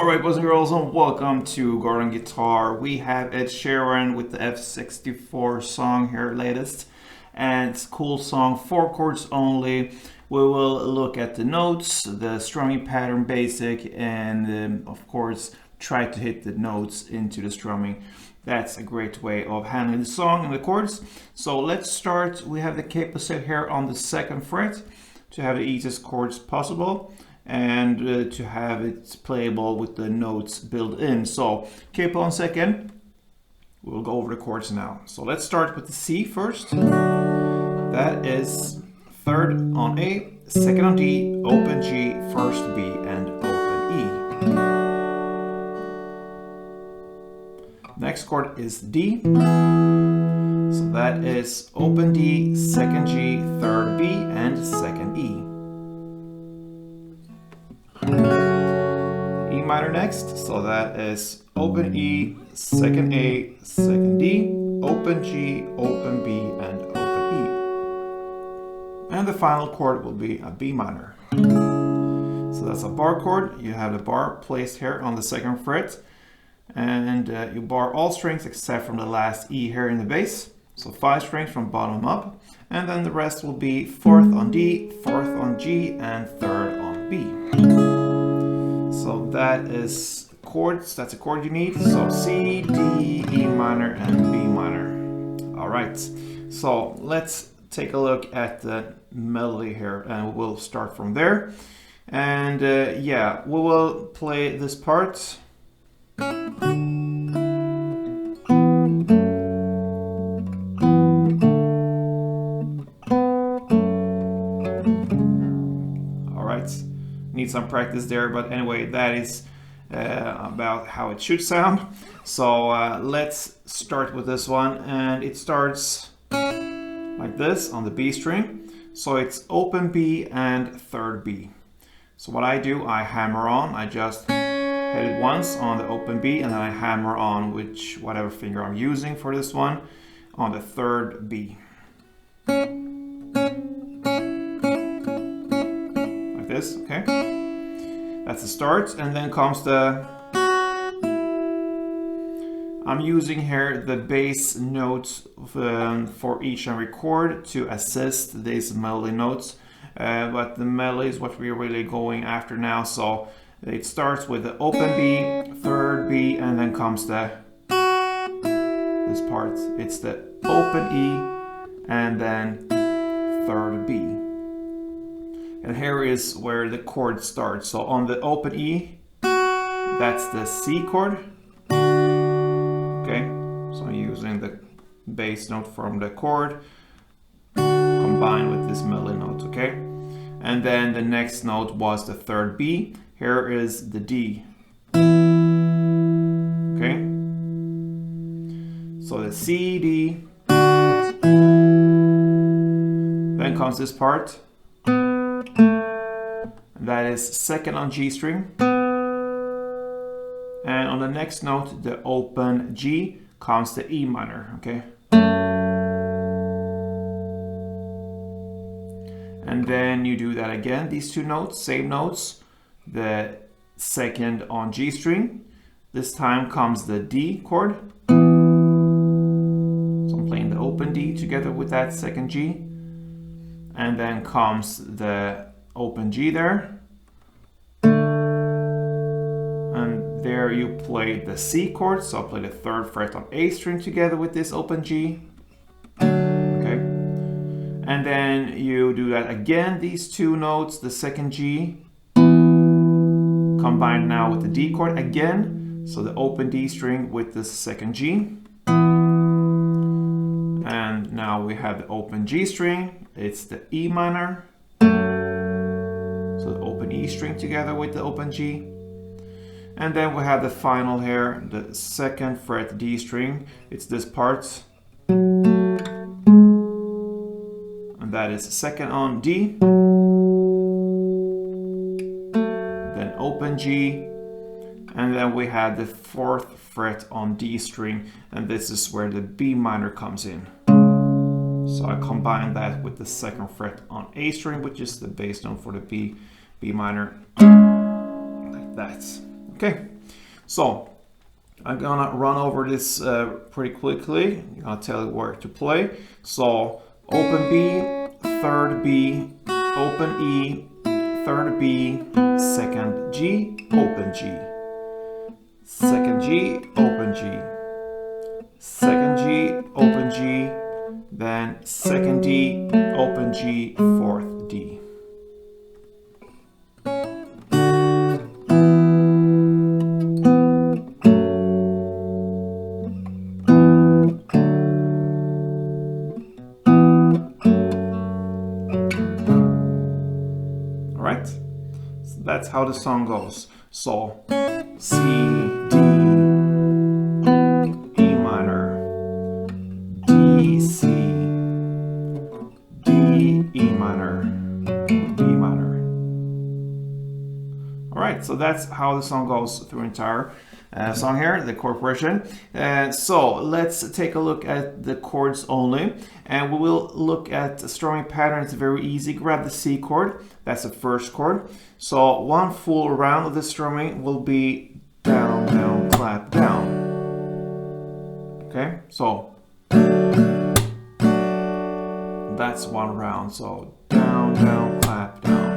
Alright, boys and girls, and welcome to Garden Guitar. We have Ed Sheeran with the F64 song here, latest. And it's a cool song, 4 chords only. We will look at the notes, the strumming pattern basic, and of course, try to hit the notes into the strumming. That's a great way of handling the song and the chords. So let's start. We have the capo set here on the 2nd fret to have the easiest chords possible, and to have it playable with the notes built in. So capo on 2nd, we'll go over the chords now. So let's start with the C first. That is 3rd on A, 2nd on D, open G, 1st B, and open E. Next chord is D. So that is open D, 2nd G, 3rd B, and 2nd E. E minor next, so that is open E, 2nd A, 2nd D, open G, open B, and open E. And the final chord will be a B minor. So that's a bar chord. You have the bar placed here on the 2nd fret, and you bar all strings except from the last E here in the bass. So 5 strings from bottom up, and then the rest will be 4th on D, 4th on G, and 3rd on B. So that is chords, that's a chord you need. So C, D, E minor, and B minor. All right, so let's take a look at the melody here, and we'll start from there. And yeah, we will play this part. Need some practice there, but anyway, that is about how it should sound. So let's start with this one, and it starts like this on the B string. So it's open B and 3rd B. So what I do, I hammer on. I just hit it once on the open B, and then I hammer on whatever finger I'm using for this one on the 3rd B. This, okay, that's the start, and then comes the, I'm using here the bass notes for each and every chord to assist these melody notes, but the melody is what we're really going after now. So it starts with the open B, 3rd B, and then comes this part. It's the open E and then 3rd B. And here is where the chord starts. So on the open E, that's the C chord. Okay, so I'm using the bass note from the chord combined with this melody note, okay? And then the next note was the 3rd B. Here is the D. Okay, so the C, D. Then comes this part. That is 2nd on G string. And on the next note, the open G, comes the E minor, okay? And then you do that again, these 2 notes, same notes. The 2nd on G string. This time comes the D chord. So I'm playing the open D together with that 2nd G. And then comes the open G there. And there you play the C chord, so I'll play the 3rd fret on A string together with this open G. Okay. And then you do that again, these 2 notes, the 2nd G, combined now with the D chord again. So the open D string with the 2nd G. And now we have the open G string, it's the E minor. So the open E string together with the open G. And then we have the final here, the 2nd fret D string. It's this part. And that is 2nd on D. Then open G. And then we have the 4th fret on D string. And this is where the B minor comes in. So I combine that with the 2nd fret on A string, which is the bass note for the B minor, like that. Okay, So I'm gonna run over this pretty quickly. I'm gonna tell you where to play. So open B, third B, open E, third B, second G, open G, second G, open G, second G, open G, then second D, open G, fourth D. Alright, so that's how the song goes. So C, D, E minor, D, C, D, E minor, B minor. Alright, so that's how the song goes through the entire song here, the chord progression. So let's take a look at the chords only, and we will look at the strumming pattern. It's very easy. Grab the C chord, that's the first chord. So one full round of the strumming will be down, down, clap, down. Okay, so that's one round. So down, down, clap, down.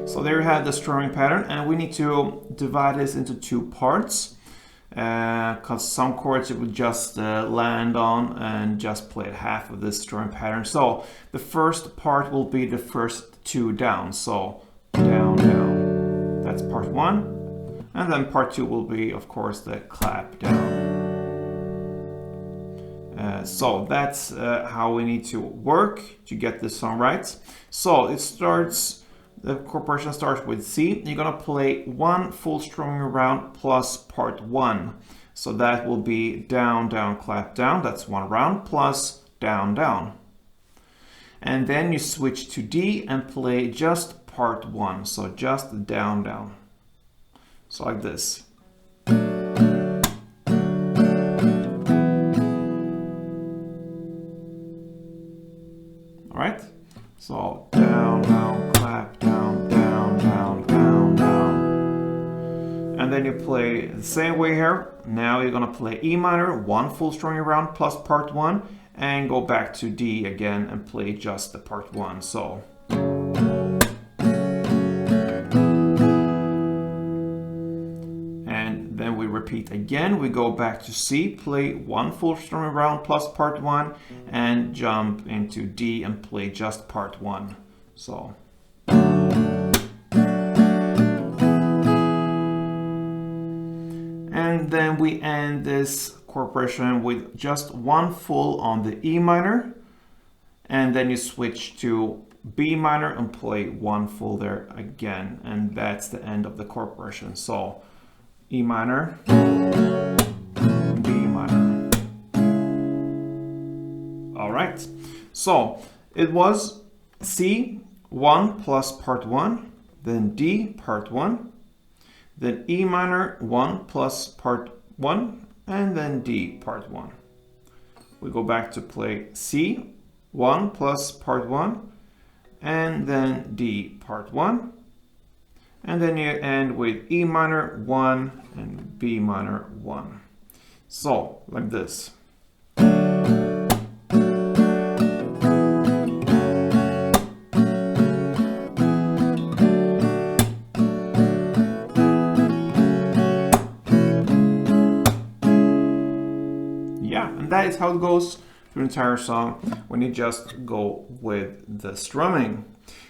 So there you have the strumming pattern, and we need to divide this into two parts because some chords it would just land on and just play half of this strumming pattern. So the first part will be the first two down. So down, down, that's part one. And then part two will be, of course, the clap down. So that's how we need to work to get this song right. So it starts. The chord progression starts with C. You're gonna play one full strumming round plus part one. So that will be down, down, clap, down. That's one round plus down, down. And then you switch to D and play just part one. So just down, down. So like this. All right. So down, down, clap, down, down, down, down, down. And then you play the same way here. Now you're gonna play E minor, one full strumming round plus part one, and go back to D again and play just the part one. So. And then we repeat again. We go back to C, play one full strumming round plus part one, and jump into D and play just part one. So. And then we end this chord progression with just one full on the E minor, and then you switch to B minor and play one full there again, and that's the end of the chord progression. So E minor, B minor. All right, so it was C, 1 plus part 1, then D, part 1, then E minor, 1 plus part 1, and then D, part 1. We go back to play C, 1 plus part 1, and then D, part 1. And then you end with E minor 1 and B minor 1. So, like this. Yeah, and that is how it goes through the entire song when you just go with the strumming.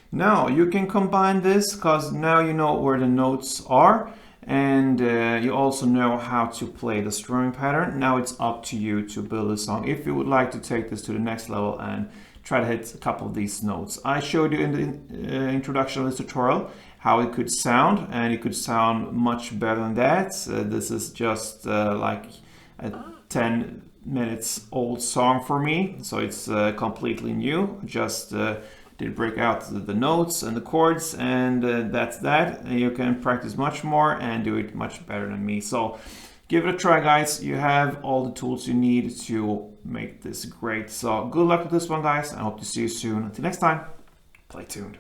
Now you can combine this because now you know where the notes are, and you also know how to play the strumming pattern. Now it's up to you to build a song if you would like to take this to the next level and try to hit a couple of these notes. I showed you in the introduction of this tutorial how it could sound, and it could sound much better than that. This is just like a 10 minutes old song for me, so it's completely new. Just did break out the notes and the chords, and that's that. You can practice much more and do it much better than me. So Give it a try, guys. You have all the tools you need to make this great. So good luck with this one, guys. I hope to see you soon. Until next time, play tuned.